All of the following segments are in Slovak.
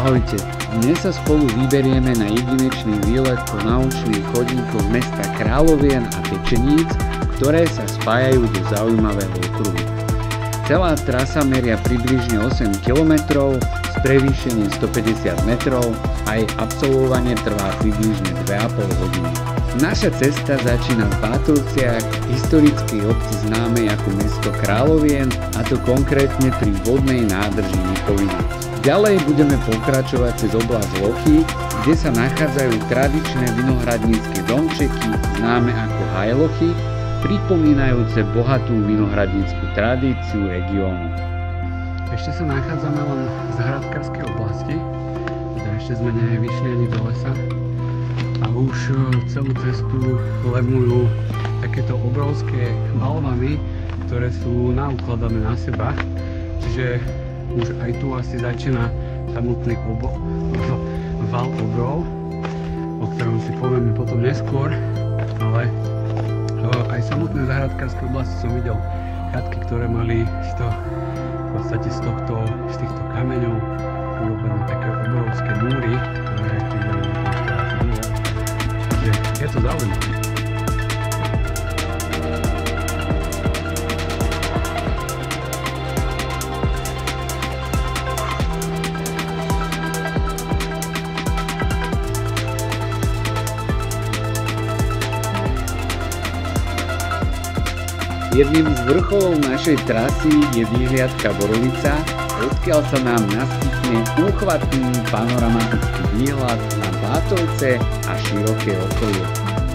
Ahojte, dnes sa spolu vyberieme na jedinečný výlet po naučných chodníkoch mesta Královien a Pečeníc, ktoré sa spájajú do zaujímavého okruhu. Celá trasa meria približne 8 km s prevýšením 150 metrov a jej absolvovanie trvá približne 2,5 hodiny. Naša cesta začína v Bátovciach, historickej obci známej ako mesto Královien, a to konkrétne pri vodnej nádrži Lipovina. Ďalej budeme pokračovať cez oblasť Lochy, kde sa nachádzajú tradičné vinohradnícke domčeky známe ako hajlochy, pripomínajúce bohatú vinohradnícku tradíciu regiónu. Ešte sa nachádzame len v záhradkárskej oblasti, teda ešte sme nevyšli ani do lesa a už celú cestu lemujú takéto obrovské balvany, ktoré sú naukladané na seba, čiže už aj tu asi začína samotný val obrov, o ktorom si povieme potom neskôr, ale aj v samotnej záhradkárskej oblasti som videl chatky, ktoré mali v podstate z týchto kameňov urobené také obrovské múry, ktoré vydajú na tom stále bývať. Takže je to zaujímavé. Jedným z vrcholov našej trasy je výhliadka Borovica, odkiaľ sa nám naskytne úchvatný panoramatický výhľad na Bátovce a široké okolie.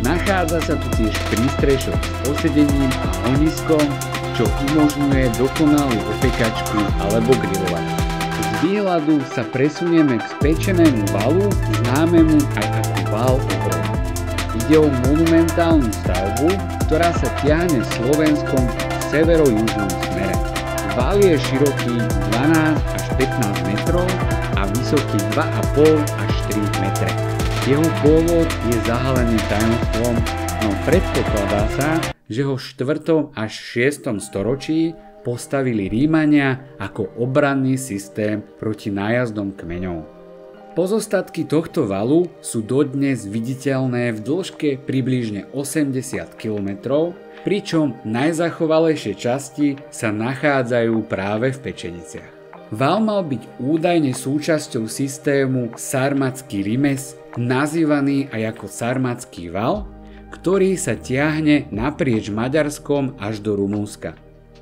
Nachádza sa tu tiež prístrešok s posedením a ohniskom, čo umožňuje dokonalú opekačku alebo grilovať. Z výhľadu sa presunieme k spečenému valu, známemu aj ako val obrov. Ide o monumentálnu stavbu, ktorá sa tiahne v slovenskom severo-južnom smere. Val je široký 12 až 15 metrov a vysoký 2,5 až 3 metre. Jeho pôvod je zahalený tajomstvom, no predpokladá sa, že ho v 4. až 6. storočí postavili Rímania ako obranný systém proti nájazdom kmeňov. Pozostatky tohto valu sú dodnes viditeľné v dĺžke približne 80 km, pričom najzachovalejšie časti sa nachádzajú práve v Pečeniciach. Val mal byť údajne súčasťou systému Sarmatský Rimes, nazývaný aj ako Sarmatský val, ktorý sa tiahne naprieč Maďarskom až do Rumunska.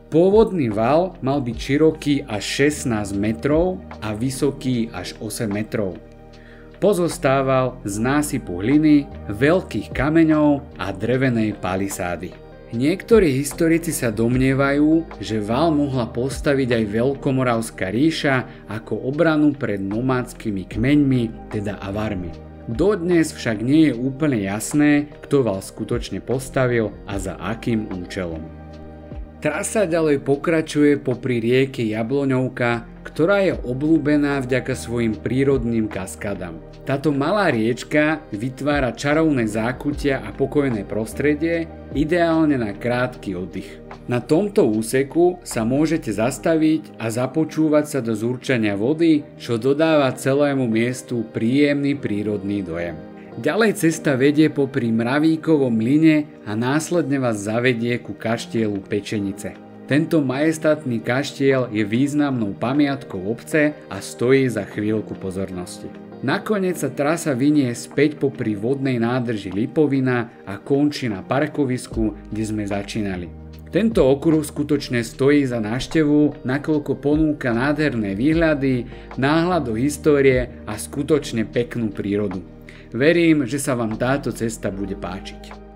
Pôvodný val mal byť široký až 16 metrov a vysoký až 8 metrov. Pozostával z násypu hliny, veľkých kameňov a drevenej palisády. Niektorí historici sa domnievajú, že val mohla postaviť aj Veľkomoravská ríša ako obranu pred nomádskými kmeňmi, teda avarmi. Dodnes však nie je úplne jasné, kto val skutočne postavil a za akým účelom. Trasa ďalej pokračuje popri rieke Jabloňovka, ktorá je obľúbená vďaka svojim prírodným kaskádam. Táto malá riečka vytvára čarovné zákutia a pokojné prostredie, ideálne na krátky oddych. Na tomto úseku sa môžete zastaviť a započúvať sa do zúrčania vody, čo dodáva celému miestu príjemný prírodný dojem. Ďalej cesta vedie popri Mravíkovom mlyne a následne vás zavedie ku kaštieľu Pečenice. Tento majestátny kaštieľ je významnou pamiatkou obce a stojí za chvíľku pozornosti. Nakoniec sa trasa vinie späť popri vodnej nádrži Lipovina a končí na parkovisku, kde sme začínali. Tento okruh skutočne stojí za návštevu, nakoľko ponúka nádherné výhľady, náhľad do histórie a skutočne peknú prírodu. Verím, že sa vám táto cesta bude páčiť.